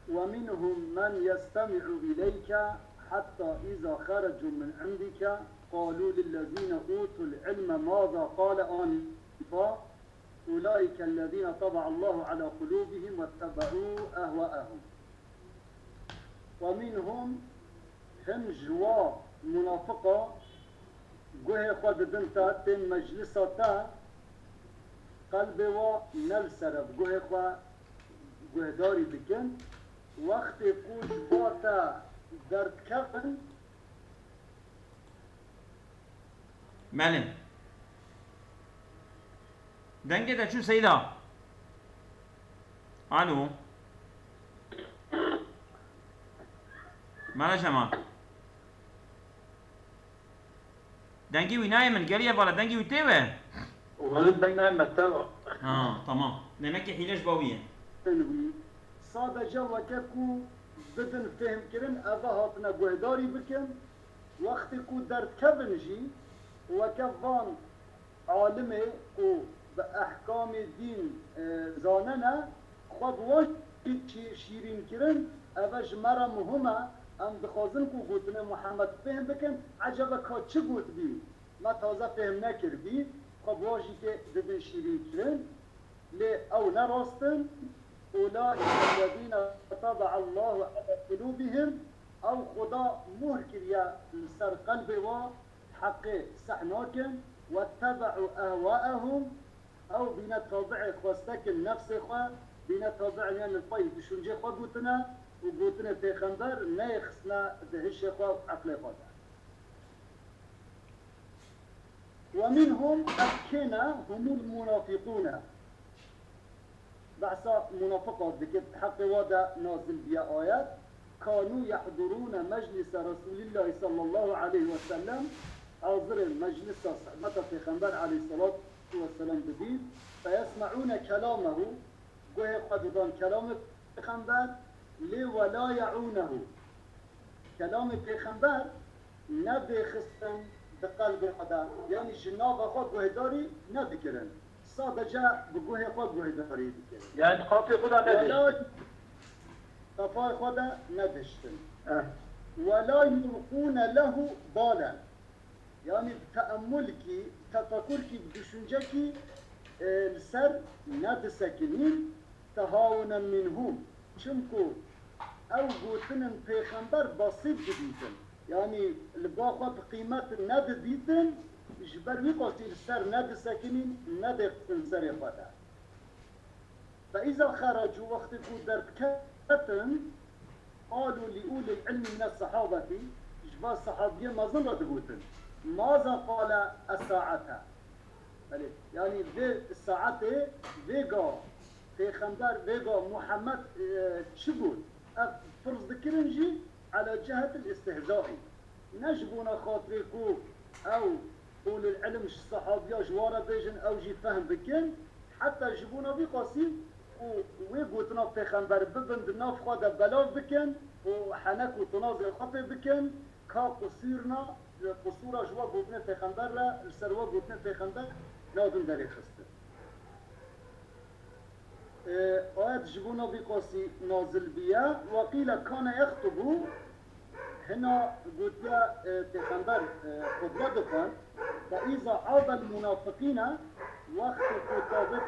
ومنهم من يستمع إليك حتى إذا خرجوا من عندك قالوا للذين أوتوا العلم ماذا قال آنفا أولئك الذين طبع الله على قلوبهم واتبعوا أهواءهم. ومنهم هم جوا منافقة گوه خود دنتا تن مجلساتا قلب و نل سرب گوه خود گوه داری بکن وقت کوش باتا درد کفن. بله دنگه دا چو سیدا الو بله شما دنگي ويناي من قريه ولا دنگي ويتيوه ولد دنگنا متابع تمام لانك حيلش باويه صادجا وكاكو بدن فهم كرن اذا هاتنا گوهداري بكن وقت كو درد كبنجي وكفان عالمي و باحكام الدين زاننا خود واش شيرين كرن اوش مرا مهمه ام دخوازن کو گوتنه محمد فهم بکن عجبا که چه گوت بی ما تازه فهم نکر بی خب واجی که دبن شیرین کرن لی او نراستن اولئک الذین طبع الله على قلوبهم او خدا مهر کریا سر قلب و حق سحناکن واتبعوا اهواءهم او بنا تابع خواستك النفس خوا بنا تابع يعني الطيب شنجي خوا گوتنه وقوتنا پیغمبر نیخسنا دهش خواه عقل خواه. ومنهم أبكنا هم المنافقون بحثا منافقات ذكر حق وادا نازل بيا آيات كانوا يحضرون مجلس رسول الله صلى الله عليه وسلم حاضر مجلس صحبة پیغمبر عليه الصلاة والسلام بدين فيسمعون كلامه قوه قددان كلام پیغمبر لی ولا يعونه کلام پیغمبر ندخستن به قلب خدا یعنی جناب خود گوهداری ندکرن صادجا بگوه خود گوهداری بکرن يعني خافي خدا ندش خفای خدا ندشتن ولا يلقون له بالا يعني تأمل کی تفکر کی düşünce ki سر ندسکنین تهاونا منهم چونکو او گوتنن پیغمبر بسیط بدیدن یعنی لباخوا بقیمت ند دیدن جبر ویقاسی سر ند سکنین ند سر خدا فإذا خرجوا وقت در کتن قالوا لأولي العلم من الصحابة جبا الصحابية ما ظلت گوتن ماذا قال الساعة يعني ذي الساعة ذيقا پیغمبر ویگا محمد چی بود؟ فرض ذكرنجي على جهة الاستهزاء نجبونا خاطري كو او قول العلم الصحابيا جوارا بيجن او جي فهم بكن حتى جبونا بقاسي ويقوتنا پیغمبر ببند ناف خوادا بلاف بكن وحنك وتنازل خطي بكن كا قصيرنا قصورا جوا قوتنا پیغمبر لا السروا قوتنا پیغمبر نادن داري خسته آيات جبونا بقاسي نازل بيا وقيل كان يخطبو هنا قلت يا پیغمبر خطبه دكان فإذا عاد المنافقين وقت كتابت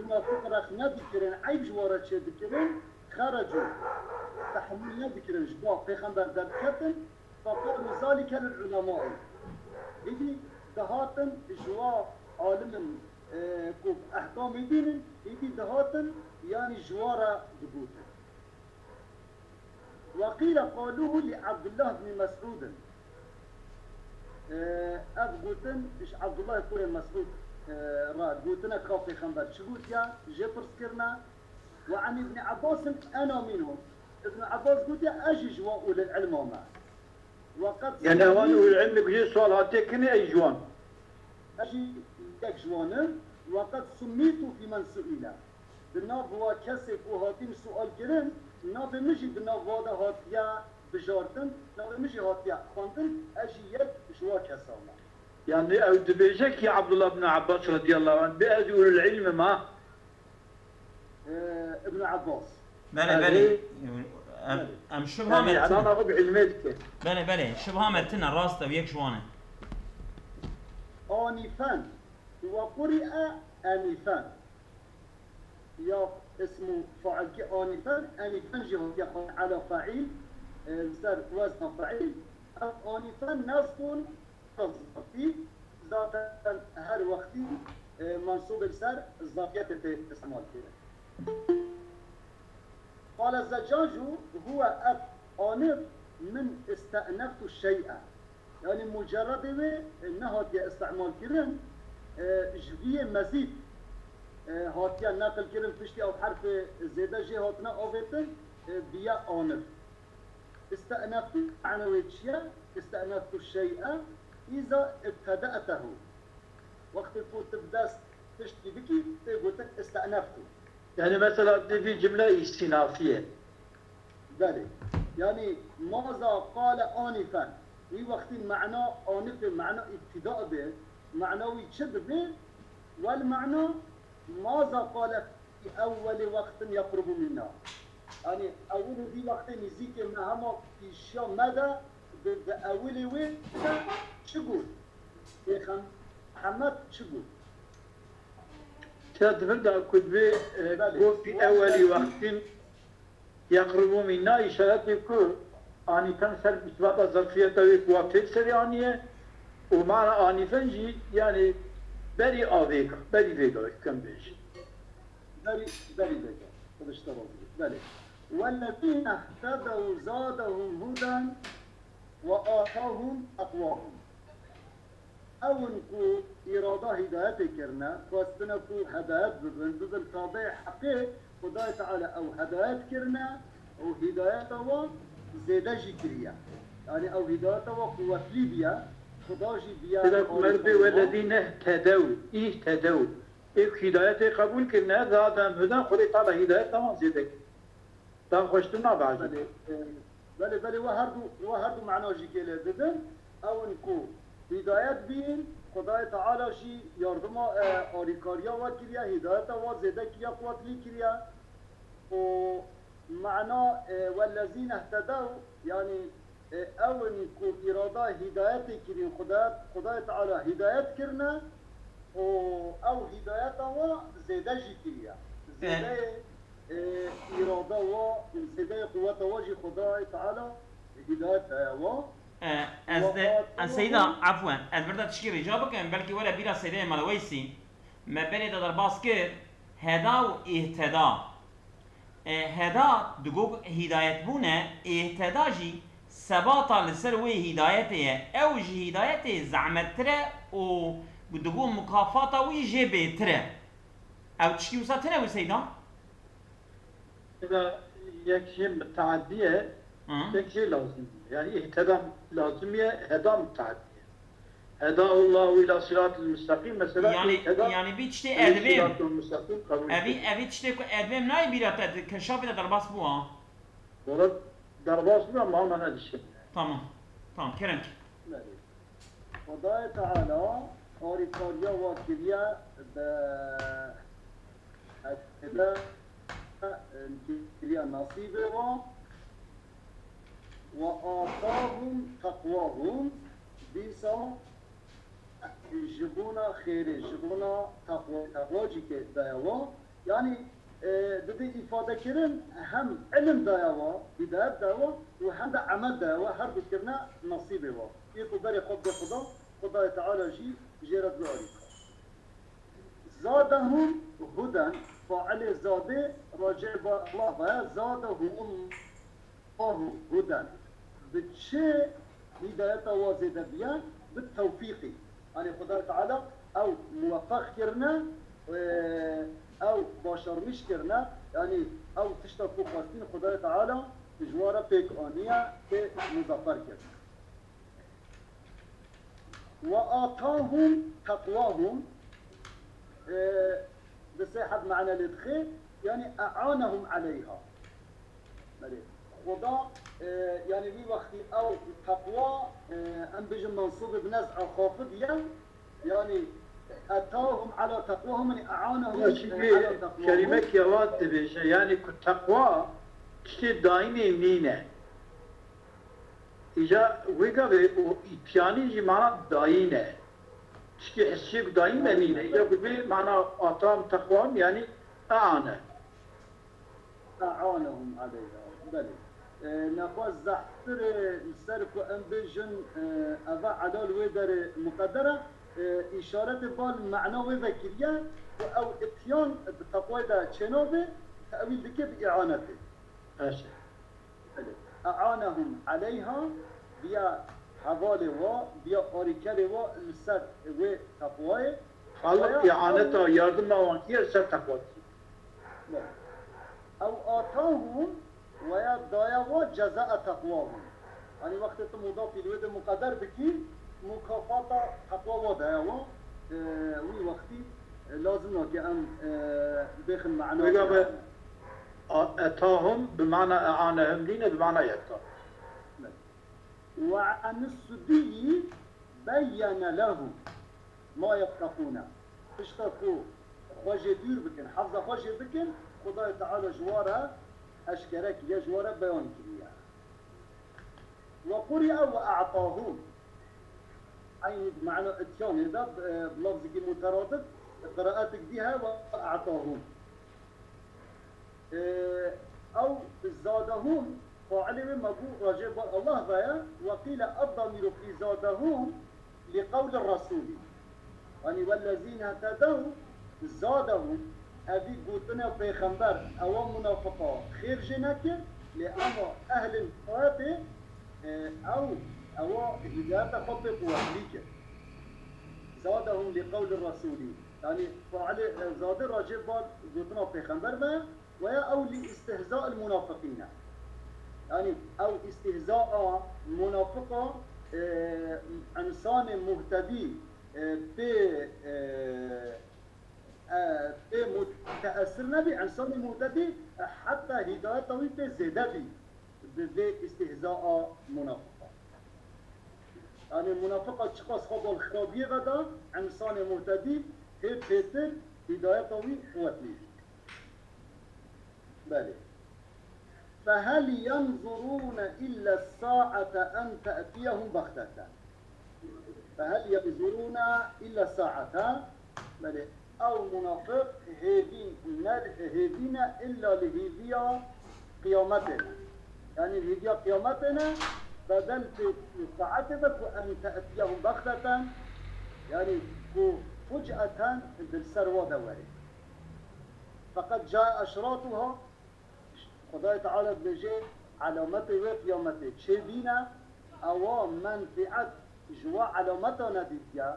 منافق رخ ندكرن عيب جوارت شد دكرن خرجوا تحمل ندكرن جبا پیغمبر در كتن فقالوا ذلك للعلماء إذي دهاتن جوا عالم كوب احكام دين يدي دهاتن يعني جوارا دبوت وقيل قالوه لعبد الله بن مسعود أبغوتن إيش عبد الله يقول مسعود راد قوتنا كافي خنبر شقوت يا جبرس كرنا وعن ابن عباس أنا منهم ابن عباس قلت يا أجي جوا أولي العلم وما وقد يعني هون العلم بيجي سؤال هاتيكني أي جوان أجي يك جوانم وقد سميت في من سئل بالناب هو كسب وهاتين سؤال كرن ناب مجي بالناب هذا هاتيا بجارتن ناب مجي هاتيا خاندن أجي يك جوا كسامة يعني أو تبيجك يا عبد الله بن عباس رضي الله عنه بأدول العلم ما ابن عباس بله بله ام شبه يعني أنا متنا أغب علميتك. بله شبه متنا راست ويك شوانه آنفا وقرئ آنفا يا اسمه فاعل كي آنفا جهة يقول على فاعل صار وزن فاعل آنفا نصب ظرفي ذات هر وقتي منصوب السر الظرفيات استعمال كده. قال الزجاج هو آنف من استأنفت الشيء يعني مجرد انه استعمال كلمة جوية مزيد هاتيا نقل كلمة فشتي او حرف زيادة جي هاتنا اوفيتن بيا آنف. استأنفت معنوي الشيء استأنفت الشيء إذا ابتدأته وقت تقول تبدأ تشتي بكي تقول استأنفته. يعني مثلا في جملة استئنافية. بلى يعني ماذا قال آنفا في وقت معنى آنف معنى ابتداء به معنوي شد به والمعنى ماذا قال في أول وقت يقرب منا يعني أول في وقت نزيك مهما في شو مدى بأول وين شقول يا محمد شقول تبدأ كتبه في أول وقت يقرب منا إشارة يكون آنفاً سر بسبب ظرفية وقت سريانية ومعنى آنفاً جي يعني بري آويكا بري فيكا كم بيش بري فيكا فبشتغل بلى والذين اهتدوا زادهم هدى وآتاهم تقواهم او انكو إرادة هداية كرنا كواستنكو هداية ببن تابع حقيق خدای تعالی او هدایت کرنا او هدایت و زیده جی کریا یعنی او هدایت و قوت لی بیا خدا جی بیا إذا مرد والذين اهتدوا إيك هداية قبول كرنا ذا هدى خلي تعالى هداية تمام زيدك تام خوشتنا بعد بله وهردو معنا جی کلی بدن او انکو هدایت بین خدای تعالی جی یاردم آریکاریا و کریا هدایت و زیده کیا قوت لی کریا ومعنى والذين اهتدوا يعني او انكو اراده هدايت كرين خدای تعالى هدايت كرنا او هدايت و زيده جي كريا زيده اراده و زيده قوة وجه خدای تعالى هدايت و السيدة عفوا البردة تشكير إجابك بلكي ولا بيرا سيدة مالويسي ما بين در باسكر هدا و اهتدا هدا دقوق هدايت بونه اهتدا جي سباطا لسر وي هدايته او جي هدايته زعمتره و دقوق مكافاتا وي جي بيتره او تشكي وساتنا وسيدا إذا يكشي متعدية يكشي لازم يعني اهتدى لازمية هدى متعدية هدى الله إلى صراط المستقيم مثلا يعني بيتشتي ادبيم ابي تشتي ادبيم ناي بيرات كشافه درباس بوا ولد درباس بوا ما انا دشي تمام كرنك خدای تعالی آریکاریا و کریا به هدا کریا نصیبه و آتاهم تقواهم بیسا جبونا خیره جبونا تقوا جی که دایوا یعنی دادی ifade کرن هم علم دایوا هدایت دایوا و هم دا عمل دایوا هر دو کرنا نصیبه وا یکو بری خود به خدای تعالی جی جیرت بیاریکا زادهم هدن فاعل زاده راجع با الله و زادهم الله هدن بچه هدایت وازده بیان بالتوفيقي يعني خدای تعالى او موفق کرنا او باشر مش کرنا يعني او تشتكوا خواستین خدای تعالى جواره پیک آنیه که مظفر کرنا وآتاهم تقواهم بصيحة معنى الادخال يعني أعانهم عليها خدا يعني في وقت او تقوى ام بيجي منصوب بنزع خافض يعني اتاهم على تقواهم يعني اعانهم على تقواهم كلمة كيوات تبيش يعني تقوى تشتي دايني نينه إجا ويقا بياني جي معنى داينه تشتي حسيك داينه نينه إجا بي معنى أطام تقوام يعني أعانه أعانهم عليها بلى نخواز زحتر سرق وأنبيجن أضع على الويدر مقدرة إشارة بال معنى وذكرية أو إتيان بتقوى دا تشنوبه تأويل ذكي بإعانته أشي أعانهم عليها بيا حوالي بيا أوريكالي لسر وتقوى خلق إعانته يردم وانكير سر تقوى أو آتاهم ويا ضايا جزاء تقواهم يعني وقت مضاف الويد مقدر بكي مكافأة تقوى وضايا وي وقتي لازم نكي أن داخل معنا أتاهم بمعنى أعانهم لين بمعنى يأتا وعن السدي بين له ما يتقون اشتكوا خواجه دير بكن حفظ خواجه بكن خدای تعالی جواره اشکرک یا جواره بیان کریه و قرئ و اعطاهم عین معنى اتيان هذا بلفظ مترادف قراءاتك بها واعطاهم او زادهم فعل مبوء رجب الله بيا وقيل الضمير في زادهم لقول الرسول يعني والذين اهتدوا زادهم أبي قلتنا بيخنبر أو منافقة خير جناك لأما أهل الفاتح أو هداية خطق وحليك زادهم لقول الرسول يعني فعل زاد الرجل قلتنا بيخنبر ما ويا أو لاستهزاء المنافقين يعني أو استهزاء منافقة إنسان مهتدي متأثر نبي إنسان مهتدي حتى هدايته بزيادة بذي استهزاء منافقة يعني المنافقة تشخص خطو الخرابية غدا إنسان مهتدي هي بيتر هدايته قوتني بلى فهل ينظرون إلا الساعة أن تأتيهم بغتة فهل ينظرون إلا الساعة بلى أو منافق هدينا إلا لهدية قيامتنا يعني الهدية قيامتنا بدل ساعتك وأن تأتيهم بغتة يعني فجأة بالسروة دواري فقد جاء أشراطها خدای تعالی بجه علامت و قیامت چه او منفعت جوا علامت ندیدیا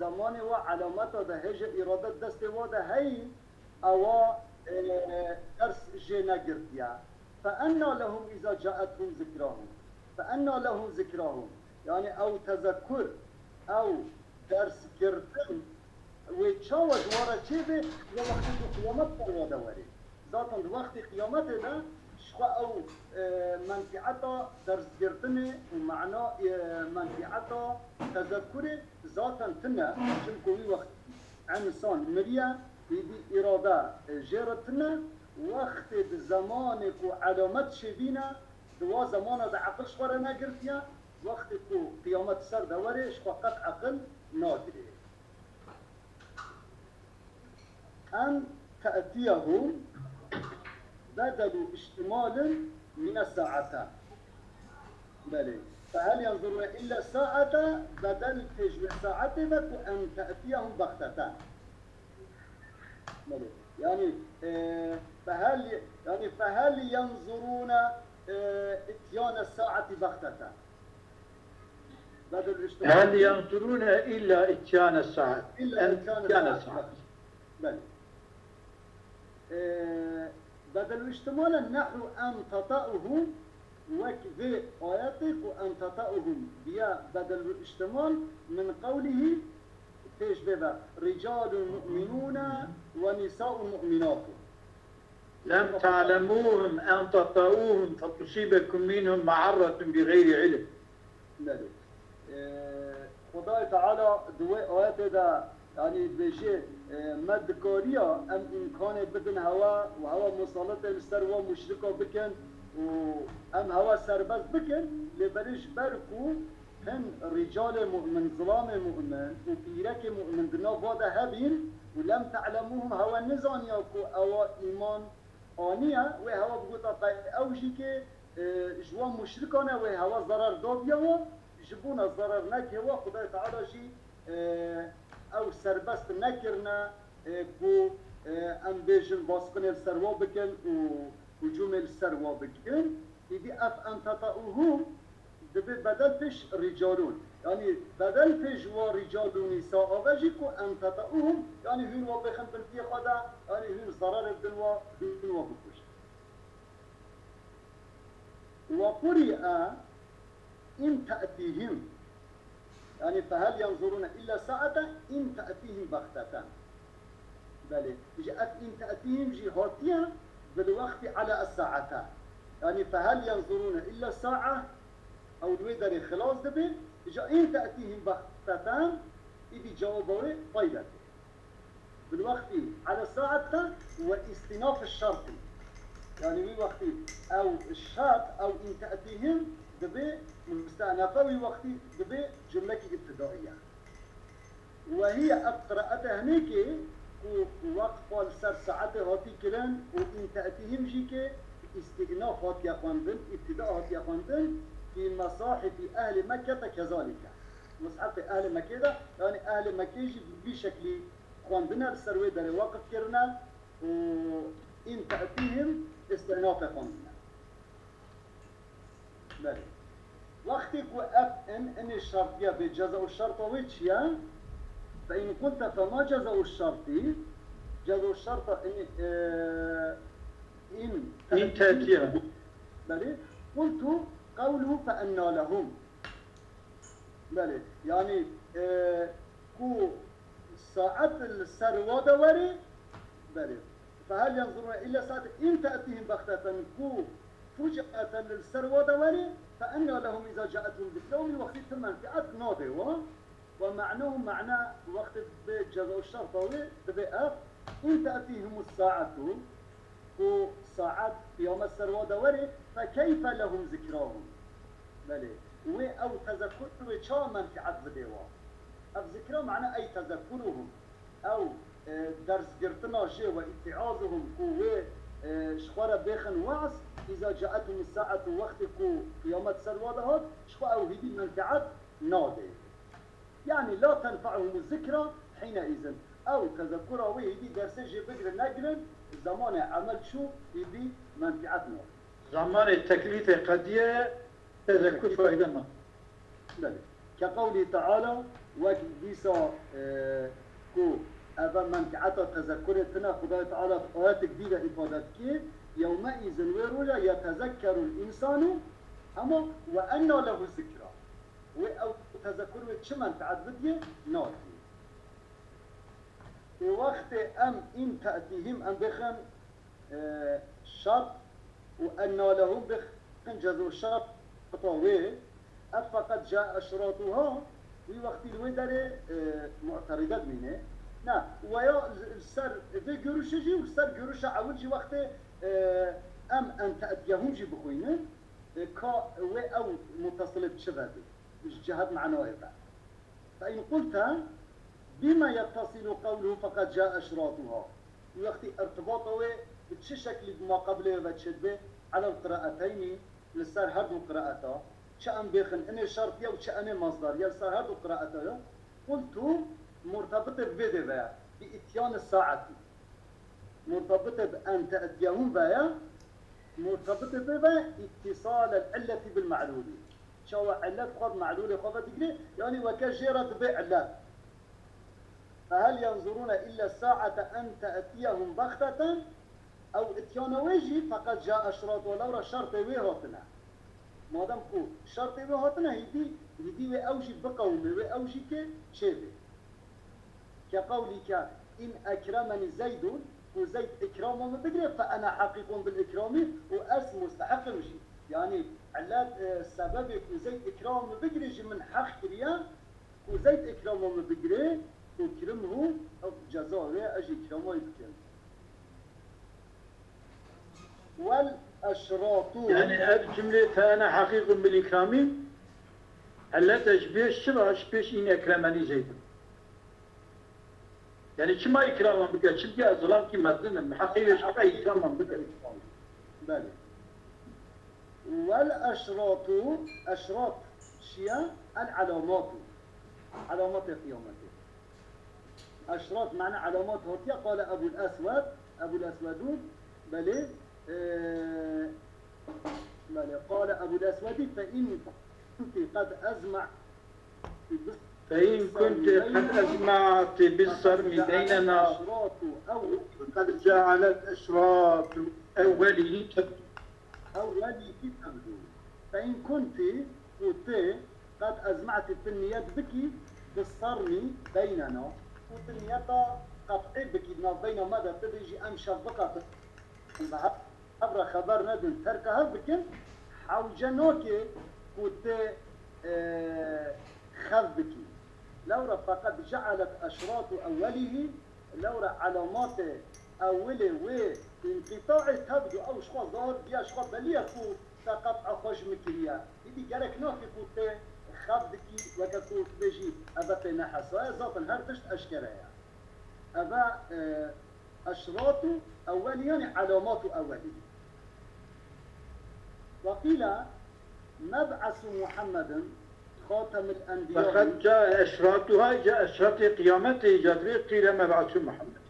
زمان و علامت ده هج اراده دست و ده هی او درس جه نگردیا فانا لهم اذا جاءتهم ذكراهم فانا لهم ذكراهم يعني او تذكر او درس کردن و چاو جواره چه به وقت قیامت پرواده وری ذاتاً وقت قيامت ده شقا أو منفعتا درس گرتنه ومعنى منفعتا تذكره ذاتاً تنه شنكوي وقت انسان مريا يدي إرادة جيرتنه وقت زمانك وعلامت شبينه دوا زمانه ده عقل شواره نگرتيا وقت كو قيامت سر دوره شقا قد عقل نادره أن تأتيهم بدل اشتمال من الساعتان بلى فهل ينظرون إلا الساعة بدل تجمع ساعتك وأن تأتيهم بغتة بلى يعني فهل ينظرون اتيان الساعة بغتة بدل الاشتمال هل ينظرون إلا اتيان الساعة إلا اتيان الساعة بلى بدل الاشتمال نحو أن تطأهم وكذي آياتك وأن تطأهم بيا بدل الاشتمال من قوله فيش بيبا رجال مؤمنون ونساء مؤمنات لم تعلموهم أن تطأوهم فتصيبكم منهم معرة بغير علم لا خدای تعالى دوي آيات دا يعني بيجي مدكاريا ام امكان بدن هوا وهوا مسالط السر ومشركة بكن وام هوا سربز بكن لبرش بركو هن رجال مؤمن ظلام مؤمن وبيرك مؤمن دنا فاده هبين ولم تعلموهم هوا نزان ياكو او ايمان آنية وهوا بقوتا اوجي كي جوان مشركانه وهوا ضرر دابيا جبونا الضرر نكوا خدای تعالی جي او سربست نكرنا كو ام بيجن باسقن السروا بكن وهجوم السروا بكن يدي اف ان تطأوهم دبي بدل فيش رجالون يعني بدل فيش ورجال ونساء وجيكو ان تطأوهم يعني هن وبخن بالفي خدا يعني هن ضرر بالوا بكوش وقرئ إن تأتيهم يعني فهل ينظرون إلا ساعة إن تأتيهم بغتة بل جاءت إن تأتيهم جهاتها بالوقت على الساعة يعني فهل ينظرون إلا ساعة أو الويدر خلاص دبي جاء إن تأتيهم بغتة إذا جاوبوا طيبة بالوقت على الساعة واستناف الشرط يعني في وقت أو الشرط أو إن تأتيهم دبي مستأنفة وقت دبي جملة ابتدائية وهي أقرأتها هنيك ووقت السر ساعته هاتي كلن وإن تأتيهم جيك استئناف هاتي أخواندن ابتداء هاتي أخواندن في مصاحف أهل مكة كذلك مصحف أهل مكة يعني أهل مكة جي بشكل خواندنا السروي داري وقت كرنا وإن تأتيهم استئناف خواندنا بله وقتك وقف ان الشرطية بجزاء الشرط ويتشيا فإن قلت فما جزاء الشرط جزاء الشرط إن تأتيهم بله قلت قوله فأنى لهم بله يعني كو ساعة السروة دوري بله فهل ينظرون إلا ساعة إن تأتيهم بغتة كو فجأة للسروة دوري فأنى لهم إذا جاءتهم ذكرهم وقت ثم انفعت ناضي ومعناه معنى وقت بجزاء الشرطوي تبقى إن تأتيهم الساعة ساعات يوم السروة دوري فكيف لهم ذكراهم بلي أو تذكر وشا منفعت بديوا أو ذكرهم معنى أي تذكرهم أو درس قرتنا شيء واتعاظهم كوه شخوار بيخن وعص إذا جاءتهم الساعة وقتكو قيامة سروادهات شخوا أو هدي المنفعات نادي يعني لا تنفعهم الذكرى حينئذ أو تذكرها وهدي درسي جي بقر نقرن زمان عمل شو هدي منفعات نادي زمان التكليف قدية تذكر فائدة ما بلي كقوله تعالى وكديسا كو أبا منفعات تذكرتنا خدای تعالى آيات جديدة إفادتك يومئذ ويرولا يتذكر الإنسان أما وأنى له الذكرى أو تذكر وشمن تعددية ناتي ووقت أم إن تأتيهم أم بخن شرط وأنى لهم بخن جزو الشرط طويل فقد جاء أشراطها في وقت الودر معترضات منه نا ويا السر في جروش جي والسر جروش أول جي وقت أم أن تأتيهم جي بخوينه كا أو متصلة شباب جهات معنوية فإن قلت بما يتصل قوله فقد جاء أشراطها وقت ارتباطه بتش شكل ما قبله وتشد على القراءتين للسر هردو قراءته شأن بيخن إن الشرطية وشأن مصدر يلسر هردو قراءته قلت مرتبطة بذا بإتيان الساعة مرتبطة بأن تأتيهم بها مرتبطة بها اتصال العلة بالمعلول شو علة خذ معلول خذ تقري يعني وكجرة بعلة فهل ينظرون إلا الساعة أن تأتيهم بغتة أو إتيان وجه فقد جاء أشراط ولو الشرط ويهاتنا ما دام كو شرط ويهاتنا هدي وأوجي بقوم وأوجي كشيبه كقولك إن أكرمني زيد وزيد إكرامه بقري فأنا حقيق بالإكرام وأس مستحق مشي يعني علات سببك وزيد إكرامه بقري من حق كريا وزيد إكرامه بقري وكرمه أو جزاء أجي إكرامه يبكر أشراط يعني الجملة فأنا حقيق بالإكرام هلا تشبيش شبه شبيش إن أكرمني زيد يعني شما إكراما بك شبه أظلام كي مدن حقيقة شبه إكراما بك بلى والأشراط أشراط شيا العلامات علامات قيامته أشراط معنى علامات هوتيا قال أبو الأسود بلى بلى قال أبو الأسود فإن كنت قد أزمعت بالصرم بيننا قد جعلت أشراط أوله تبدو فإن كنت قد أزمعت التنيات بكي بالصرم بيننا وتنياتا قطعي بكي بين ماذا تدريجي أم شبكة أبرا خبر ندن تركها بكن حوجنوكي كنت خذ بكي لورا فقد جعلت أشراط أوله لورا علامات أوله وانقطاع تبدو أو شخص ظهر بيا شخص بليه كو تقطع خوش مكريا إذا جالك نوكي كنت خذ بكي وكتو تجي أبا نحسها ذاتا هرتشت أشكرها أبا أشراط أولي يعني علامات أولي وقيل مبعث محمد خاتم الأنبياء فقد جاء أشراطها جاء أشراط قيامته جدري قيل مبعث محمد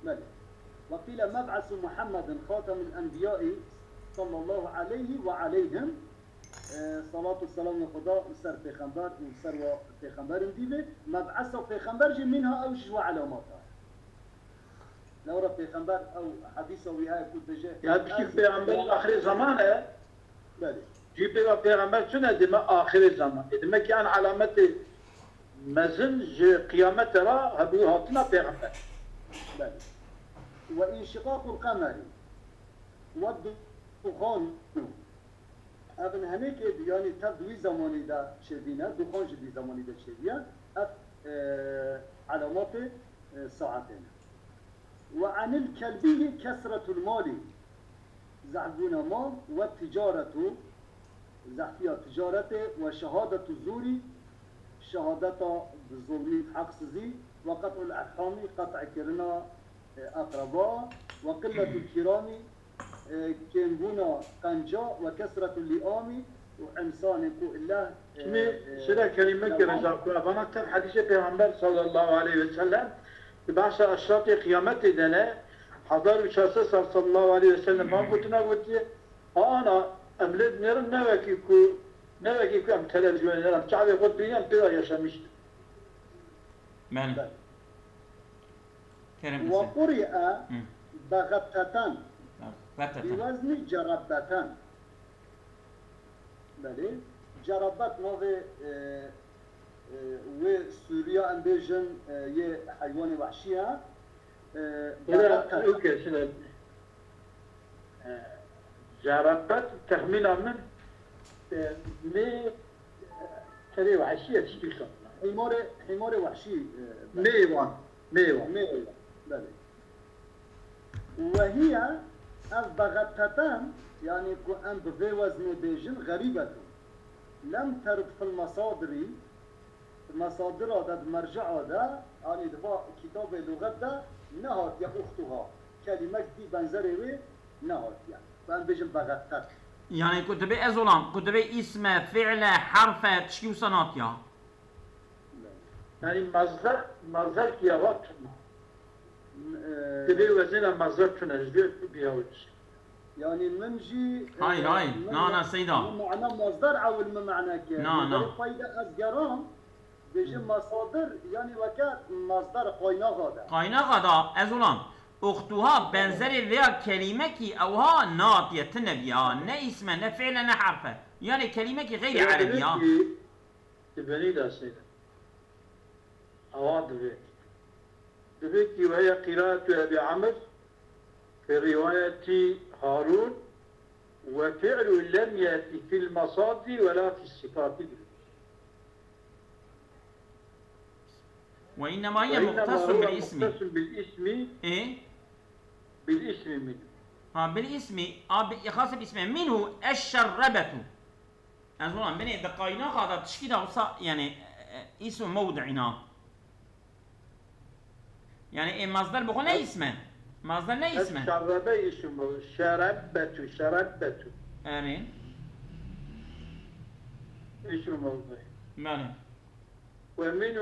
بلى وقيل مبعث محمد خاتم الأنبياء صلى الله عليه وعليهم صلاة والسلام الخضاء وسر پیغمبر وسر پیغمبر ديبه مبعث پیغمبر جي منها أوجه وعلاماتها لو رب پیغمبر أو حديثه وياها يقول بجاه يعني كيف پیغمبر آخر زمانه بلى جيب پیغمبر شنو دم آخر الزمان دم كان علامة مزن قيامت را هبو هاتنا پیغمبر بلى وانشقاق القمر والدخان ابن همه که یعنی تبدوی زمانی دا شدینه دخان جدی زمانی دا شدیه علامات ساعتين وعن الكلبي كسرة المال زعبون مال والتجارة زحفية تجارة وشهادة الزور شهادة بالظلم حق سزي وقطع الأرحام قطع كرنا أقرباء وقلة الكرام كنبونا قنجا وكسرة اللئام وإنسان يقول الله شده كلمة كرزاق أنا أكتب حديث پیغمبر صلى الله عليه وسلم بحث أشراط قيامت دنه حضر شخص صلى الله عليه وسلم ما قلتنا قلت أنا أملد نرم نوكي كو أم تلفزيون نرم شعبي قلت بينام بلا يشمشت بله كرم وقرئ بغتتان بوزن جربتان بله جربت نوع وسوريا أنبيجن يه حيوان وحشية اوكي شنو جربت تخمينا من مي تري وحشية تشتغل حمار وحشي ميوان بله وهي البغتتان يعني كو أن بذي وزن بيجن غريبة لم ترد في المصادر هذا مرجع هذا يعني دفع كتاب اللغة ده نهات يا أختها كلمة دي بنزره نهات يعني فأن بيجن بغتت يعني كتبي أزولام كتبي اسم فعل حرف تشكيو صناتيا يعني مصدر كي وقت تبي وزن مصدر تنزل بيهوش يعني منجي هاي نا سيدا معنى مصدر أو المعنى كي نا فايدة أزجرام بيجي مصادر يعني وكات مصدر قاينة غدا أزولام أختها بنزر ذا كلمة كي أوها ناطية تنبيا نا اسم نا فعل نا حرف يعني كلمة كي غير عربية تبني دا سيدا أواد دبيكي وهي قراءة أبي عمرو في رواية هارون وفعل لم يأتي في المصاد ولا في الصفات وإنما هي مختص بالاسم مختص بالاسم إيه؟ بالاسم منه بالاسم خاص باسمه منه الشربة أنظر من دقائنا هذا تشكيل أوصى يعني اسم موضعنا يعني مصدر بقولنا اسمه مصدر لا اسمه الشربة اسمه شربة أرين اسم موضع ماله ومنه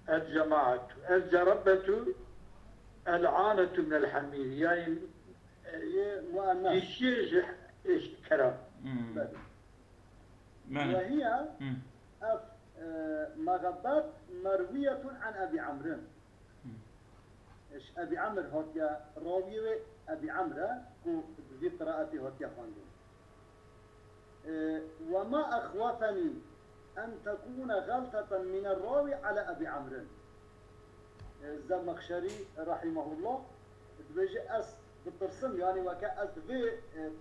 الجماعة الجربة العانة من الحمير يعني يشير كلام وهي مغبات مروية عن أبي عمرو أبي عمرو هاتيا راوي أبي عمرو في قراءته هاتيا خاندين وما أخوفني أن تكون غلطة من الراوي على أبي عمرو الزمخشري رحمه الله بيجي أس بالترسم يعني وكأس في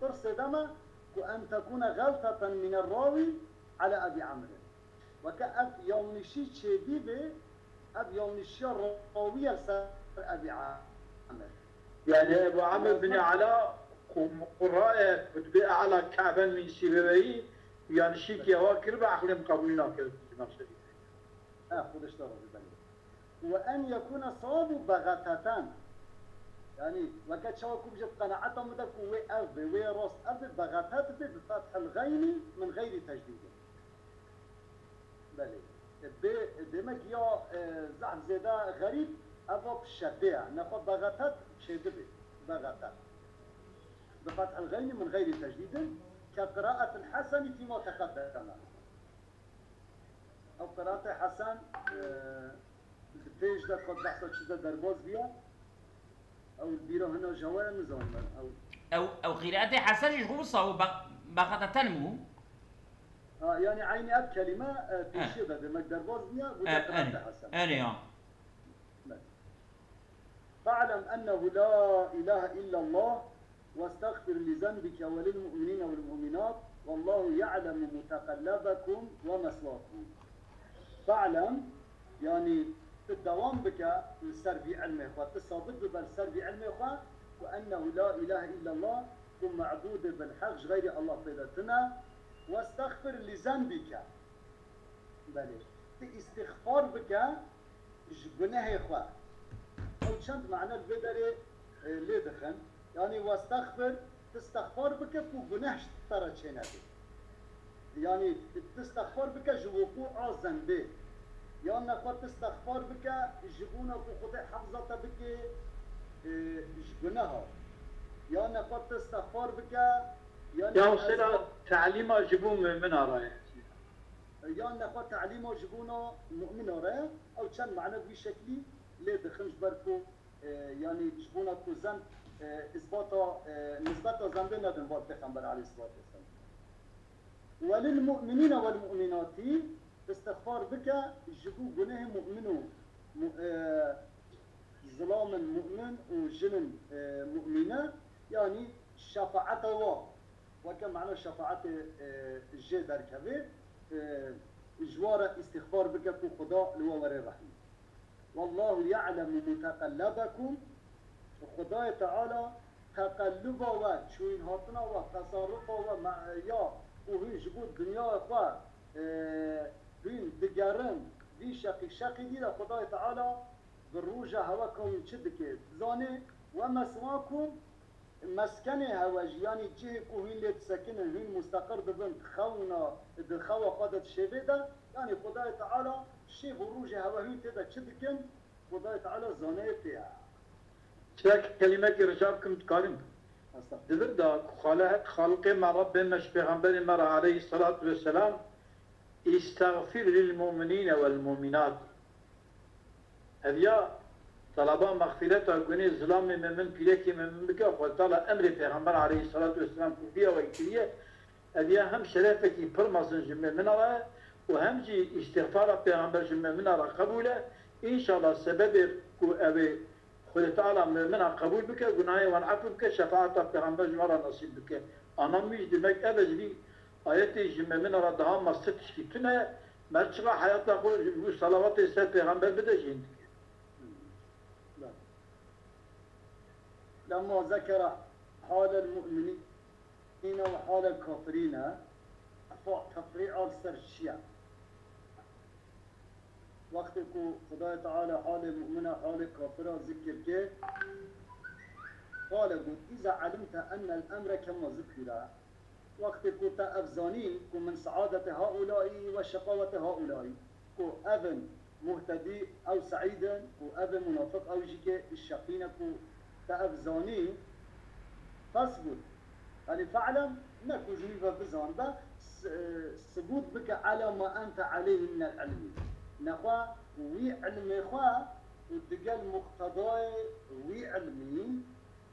ترس دما وأن تكون غلطة من الراوي على أبي عمرو وكأب يوم نشي شديد أب يوم نشي الراوية سر أبي عمرو يعني أبو عمرو بن علاء قراءة بتبقى أعلى كعبا من سيبويه يعني شيك يواكر بعقل مقابلنا كذا خذ اشتغل بالبنية وأن يكون صواب بغتتان يعني وقت شوكو بجد قناعتهم مدك وي راس أب بغتات بفتح الغين من غير تجديد بلي دمك يا زعم زيدا غريب أبو الشبيع ناخذ بغتات شدبي بغتات بفتح الغين من غير تجديد كقراءة الحسن فيما تقدم أو قراءة حسن بتيج ده قد بحث شذا درباز بيا أو البيرو هنا جوالا نزام أو قراءة حسن يغوصه بغتة تنمو يعني عيني أب كلمة تشيبه بمك درباز بيا وده قراءة حسن أنا فاعلم أنه لا إله إلا الله واستغفر لذنبك وللمؤمنين والمؤمنات والله يعلم متقلبكم ومثواكم. فاعلم يعني الدوام بك السربي علمي اخوة تصادق بالسربي علمي اخوة وأنه لا إله إلا الله ثم معبود بالحق غير الله فيدتنا واستغفر لذنبك بلي استغفار بك جبناه اخوة او شنت معنى البدري ليه دخن يعني واستغفر تستغفر بك بجناح ترى شيناتي يعني تستغفر بك جوقوع ذنبه يعني قد تستغفر بك جبونا خطأ حفظة بك جبناها يعني قد تستغفر بك يعني يا سيدة تعليم جبون من رايح يعني قد تعليم جبونا مؤمن رايح او كان معنى بشكلي ليه دخنش بركو يعني جبونا كوزن إثباتا نسبة ذنبنا دنبال پیغمبر عليه الصلاة والسلام وللمؤمنين والمؤمنات استغفار بك جبو جناه مؤمنو ظلام مؤمن وجن مؤمنة يعني شفاعته وكم معنى شفاعة الجدر كبير جوار استغفار بك خدا لوور الرحيم والله يعلم متقلبكم خدای تعالی تقلب و چوین هاتنا و تصرف و یا و جبود دنیا و بین دگرن دی شقی دیده خدای تعالی بروج هوا کن چه دکه زانه و مسواکم مسکن هوا یعنی جه کوهین لیت سکنن هین مستقر دبن خونا دخوا خودت شبه ده یعنی خدای تعالی شی بروج هوا هین تده چه دکن خدای تعالی زانه تیه شاك كلمة رجابكم تكلم دبر دا خالق مع رب مش پیغمبر مرة عليه الصلاة والسلام استغفر للمؤمنين والمؤمنات هذيا طلبا مغفرة وقني ظلام من بيلك من بك وطلع أمر پیغمبر عليه الصلاة والسلام كفية وإكترية هذيا هم شرافة برمزن جمع من الله وهم جي استغفار پیغمبر جمع من الله قبوله إن شاء الله سبب أبي خود تعالى منها قبول بك جناية والعفو بك شفاعة پیغمبر جمارا نصيب بك أنا مش دمك أبجلي آياتي جمع من ردها مستش کی تنه مرچقا حياتا خود صلوات استاد پیغمبر بده جين لما ذكر حال المؤمنين وحال الكافرين تفريع السر الشيعة وقت کو خدا تعالى حال المؤمنة حال الكافرة ذكر كي قال قل إذا علمت أن الأمر كما ذكر وقت کو تأفزانين كو من سعادة هؤلاء وشقاوة هؤلاء كو أذن مهتدي أو سعيدا كو أذن منافق أو جيك الشقين كو تأفزانين فاصبر يعني فعلا نكو جنيفة بزان با ثبوت بك على ما أنت عليه من العلم نخوا وي علمي خوا ودقال مقتضاي وي علمي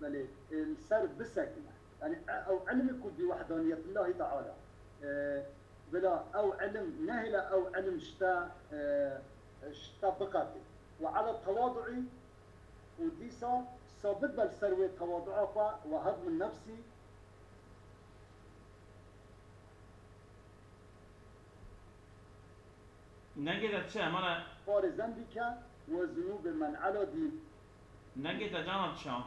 بلي السر بسكنة يعني أو علمك بوحدانية الله تعالى بلا أو علم نهلة أو علم شتا بقاتي وعلى التواضع وديسا ثابت بالسروي التواضع وهضم النفسي نجد تشا مالا فار ذنبك وذنوب من على دين نجد جانا تشا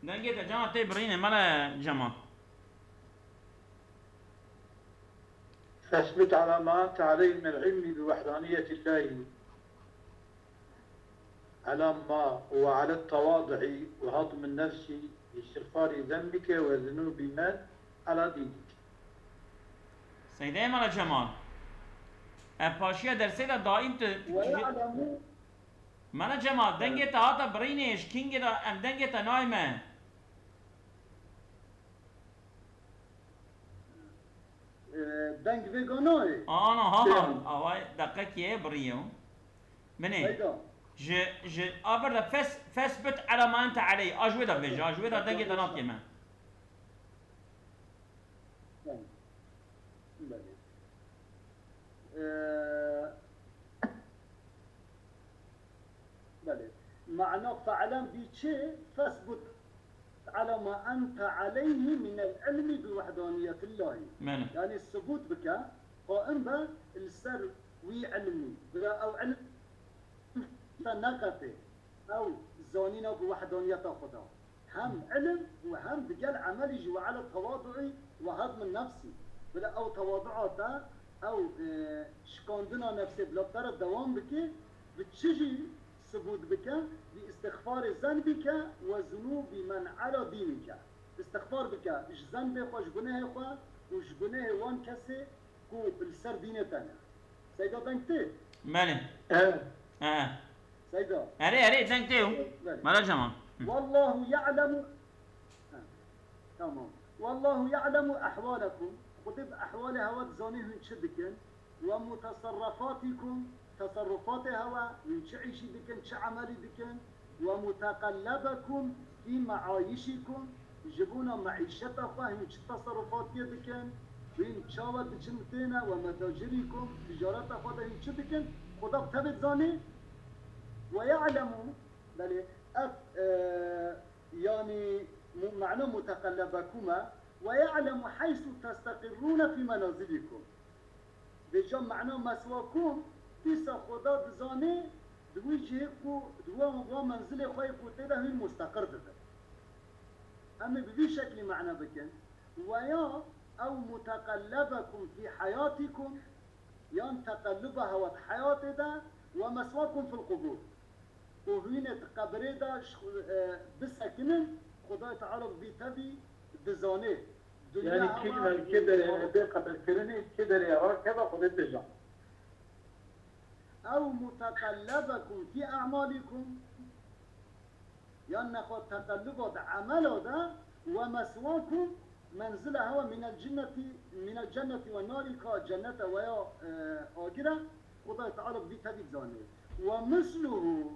نجد جانا تبرين مالا جما فاثبت على ما أنت عليه من العلم بوحدانية الله على ما وعلى التواضع وهضم النفس باستغفار ذنبك وذنوب من على دينك. سيدي مالا جمال اباشيا درسيدا دائم ويعلم مالا جمال دنگي تا هاتا برينيش كينجي دا ام دنگي تا نايمه دنگ ويغانوي انا ها اواي دقيقة كيه بريو مني هيدا ج ابر فاثبت على ما انت عليه اجودا بيجا اجودا دنگي تا ناطيه ما بله معنى فعلا بيتشي فاثبت على ما أنت عليه من العلم بوحدانية الله مني يعني الثبوت بك قائم بالسر وعلمي أو علم نقطة أو زانينا بوحدانية خدا هم علم وهم بقال عمل يجي على التواضع وهضم النفسي بلا أو تواضعاته أو شكاندنا نفسي بلا طرف دوام بك بتشجي ثبوت بك باستغفار ذنبك وذنوب من على دينك استغفار بك اش ذنب خوش گناه خو وش گناه وان كسي كو بالسر دينتنا سيدا دنگتي مني سيدا اري دنگتيو مالا جمال والله يعلم تمام والله يعلم احوالكم خطب احوال هوا زانيه شدكن ومتصرفاتكم تصرفات هوا من شعيشي دكن شعملي دكن ومتقلبكم في معايشكم يجبون معيشته فهم تصرفات دكن بين شاوة دكنتنا ومتاجركم تجارته فهم دكن خدا بتبت زاني ويعلم بل يعني معنى متقلبكما ويعلم حيث تستقرون في منازلكم بجا معنى مسواكم بيسا خدا بزاني دوي جيكو دوا منزل خوي كوتيدا هي مستقر ده اما بذي شكل معنى بكن ويا او متقلبكم في حياتكم يان تقلبها وات حياتي ده ومسواكم في القبور وهنا قبري ده بسكنن خدا تعالى بيتبي بزاني يعني كلمة كده قبل كرني كده يا كذا خذ الدجا أو متقلبكم في أعمالكم يعني خد تقلبات عمله ده ومسواكم منزله هو من الجنة والنار كجنة ويا آجرة خدا تعالى بيتبي زاني ومثله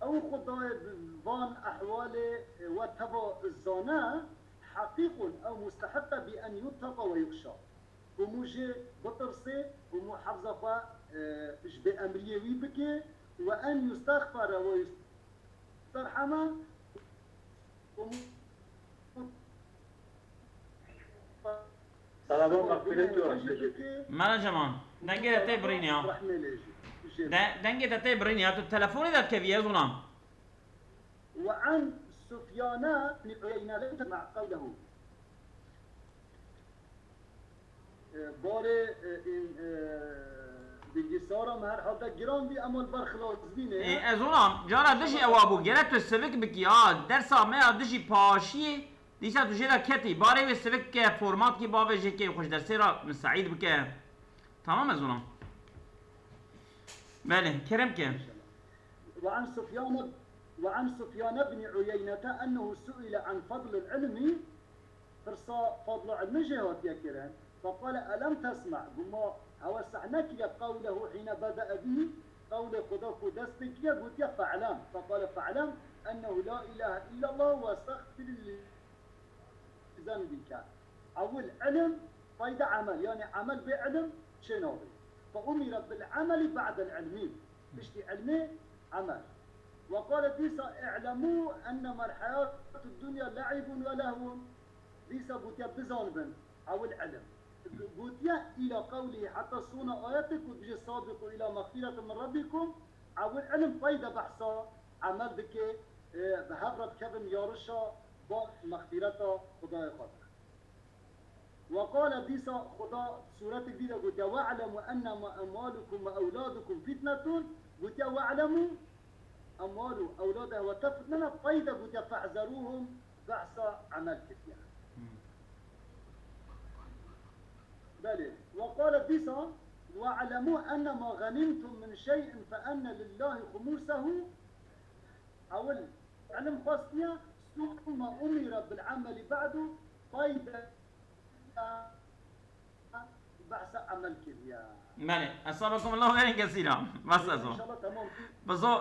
أو خدا بان أحواله وتبع الزانة حقيق أو مستحق بأن يتقى ويخشى وموجي بطرسي ومحافظة بأمريه ويبكي وأن يستغفر ويسترحم طلبوا مغفرته ورحمته مالا جمان دنگي ده تبرين يا بشير دنگه تتای برینی هاتو تلفونی داد که بیه زونام وعن سفيان بن عيينة لم تسمع قوله باره این bilgisayara her halde giran bir amal barxılaç bine. از اونام جانا دشی اوابو گره تو سوک بکی ها درسا میا دشی پاشی دیسا تو جیدا کتی باره و سوک که فرمات کی باوه جه که خوش درسی را مساعد بکه تمام از اونام بله کرم که وعن سفيان بن عيينة أنه سئل عن فضل العلم فرصا فضل علم جهات يا كرام فقال ألم تسمع بما هو سعناك قوله حين بدأ به قول خداك دستك يا قلت يا فاعلم فقال فاعلم أنه لا إله إلا الله واستغفر لذنبك أول علم فايدة عمل يعني عمل بعلم شنو فأمر بالعمل بعد العلم تشتي علمي عمل وقال ديسا اعلموا أنما الحياة الدنيا لعب ولهو ديسا بوتيا بزالبن أو العلم بوتيا إلى قوله حتى صونا آياتك وتجي سابقوا إلى مغفرة من ربكم أو العلم فايدة بحصا عمل دكي بهبرة كبن يارشا بمغفرة خداي قدر وقال ديسا خدا سورة جديدة قلت واعلموا أنما أموالكم وأولادكم فتنة قلت واعلموا أموال أولادها وتفتنة فايدة قلت فاحذروهم بحث عمل كثير بلى وقال ديسا واعلموا أن ما غنمتم من شيء فأن لله خموسه أو العلم خاصية ثم أمر بالعمل بعده فايدة بحث عمل كثير بله أصابكم الله خير كثيرا بس إن شاء الله تمام بزو